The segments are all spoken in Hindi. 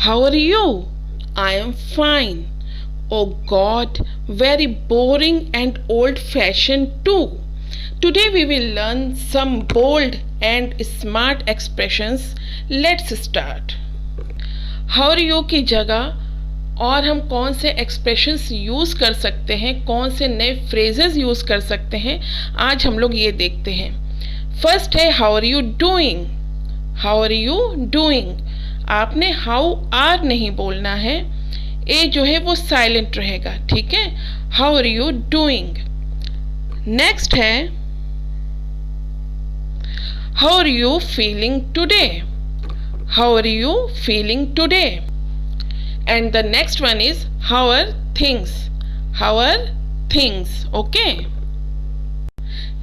How are you? I am fine. Oh God, very boring and old-fashioned too. Today we will learn some bold and smart expressions. Let's start. How are you की जगह और हम कौन से एक्सप्रेशंस यूज़ कर सकते हैं, कौन से नए फ्रेजेस यूज़ कर सकते हैं, आज हम लोग ये देखते हैं। फर्स्ट है how are you doing. How are you doing, आपने हाउ आर नहीं बोलना है, ए जो है वो साइलेंट रहेगा, ठीक है। How are you doing. Next है how are you feeling today. How are you feeling today. And the next one is how are things. How are things, okay.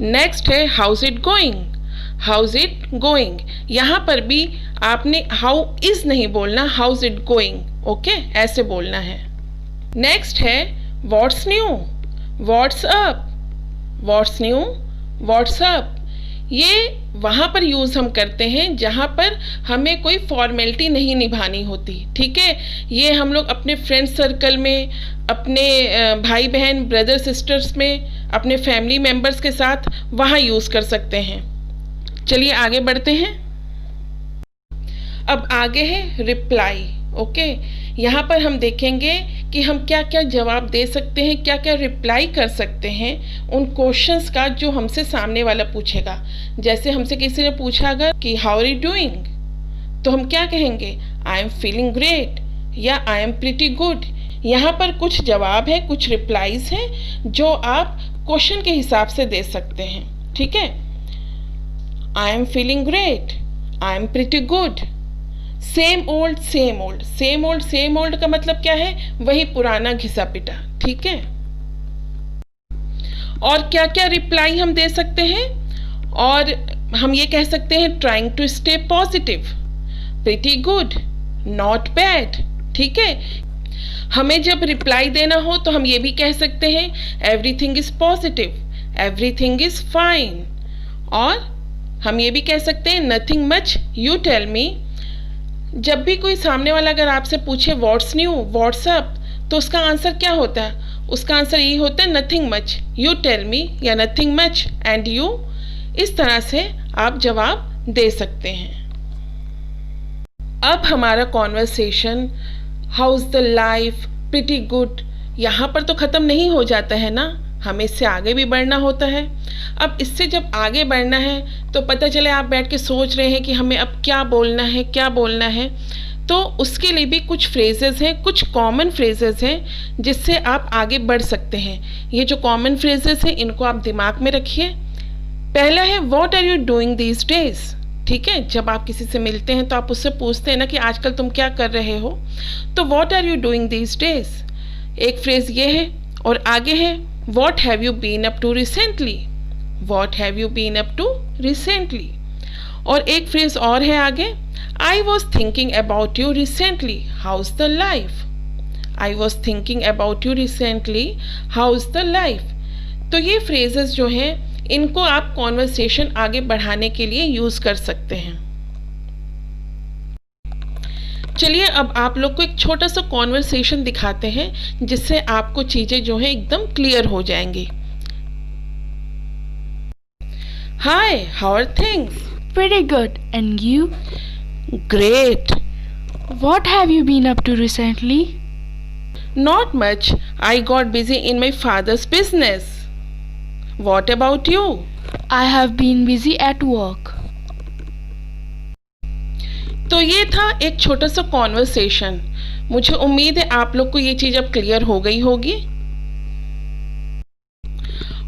Next है how's it going. How's it going, यहाँ पर भी आपने हाउ इज नहीं बोलना, हाउज इट गोइंग, ओके, ऐसे बोलना है। नेक्स्ट है what's new. What's up. What's new, what's up, ये वहाँ पर यूज़ हम करते हैं जहाँ पर हमें कोई फॉर्मेलिटी नहीं निभानी होती, ठीक है। ये हम लोग अपने फ्रेंड सर्कल में, अपने भाई बहन ब्रदर सिस्टर्स में, अपने फैमिली मेम्बर्स के साथ वहाँ यूज़ कर सकते हैं। चलिए आगे बढ़ते हैं। अब आगे है रिप्लाई, ओके। यहाँ पर हम देखेंगे कि हम क्या क्या जवाब दे सकते हैं, क्या क्या रिप्लाई कर सकते हैं उन क्वेश्चंस का जो हमसे सामने वाला पूछेगा। जैसे हमसे किसी ने पूछा अगर कि हाउ आर यू डूइंग, तो हम क्या कहेंगे, आई एम फीलिंग ग्रेट या आई एम प्रिटी गुड। यहाँ पर कुछ जवाब है, कुछ रिप्लाईज हैं जो आप क्वेश्चन के हिसाब से दे सकते हैं, ठीक है। I am feeling great, I am pretty good. Same old same old, same old same old का मतलब क्या है, वही पुराना घिसा पिटा, ठीक है। और क्या क्या रिप्लाई हम दे सकते हैं, और हम ये कह सकते हैं trying to stay positive, pretty good, not bad, ठीक है। हमें जब रिप्लाई देना हो तो हम ये भी कह सकते हैं everything is positive, everything is fine. और हम ये भी कह सकते हैं nothing much, you tell me. जब भी कोई सामने वाला अगर आपसे पूछे व्हाट्स न्यू, व्हाट्स अप, तो उसका आंसर क्या होता है, उसका आंसर ये होता है nothing much, you tell me, या नथिंग मच एंड यू। इस तरह से आप जवाब दे सकते हैं। अब हमारा conversation how is the life, pretty good, यहाँ पर तो ख़त्म नहीं हो जाता है ना, हमें इससे आगे भी बढ़ना होता है। अब इससे जब आगे बढ़ना है तो पता चले आप बैठ के सोच रहे हैं कि हमें अब क्या बोलना है, क्या बोलना है, तो उसके लिए भी कुछ फ्रेजेस हैं, कुछ कॉमन फ्रेजेस हैं जिससे आप आगे बढ़ सकते हैं। ये जो कॉमन फ्रेजेस हैं इनको आप दिमाग में रखिए। पहला है what are you doing these days, ठीक है। जब आप किसी से मिलते हैं तो आप उससे पूछते हैं ना कि आजकल तुम क्या कर रहे हो, तो what are you doing these days, एक फ्रेज ये है। और आगे है What have you been up to recently? What have you been up to recently? और एक फ्रेज और है आगे, I was thinking about you recently. How's the life? I was thinking about you recently. How's the life? तो ये फ्रेजेस जो हैं इनको आप कॉन्वर्सेशन आगे बढ़ाने के लिए यूज़ कर सकते हैं। चलिए अब आप लोग को एक छोटा सा कॉन्वर्सेशन दिखाते हैं जिससे आपको चीज़ें जो है एकदम क्लियर हो जाएंगी। Hi, how are things? Pretty good. And you? Great. What have you been up to recently? Not much, I got busy in my father's business. What about you? I have been busy at work. तो ये था एक छोटा सा कॉन्वर्सेशन। मुझे उम्मीद है आप लोग को ये चीज़ अब क्लियर हो गई होगी।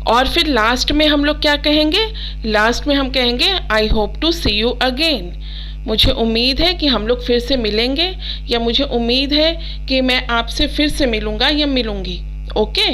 और फिर लास्ट में हम लोग क्या कहेंगे, लास्ट में हम कहेंगे I hope to see you again. मुझे उम्मीद है कि हम लोग फिर से मिलेंगे, या मुझे उम्मीद है कि मैं आपसे फिर से मिलूँगा या मिलूँगी, ओके।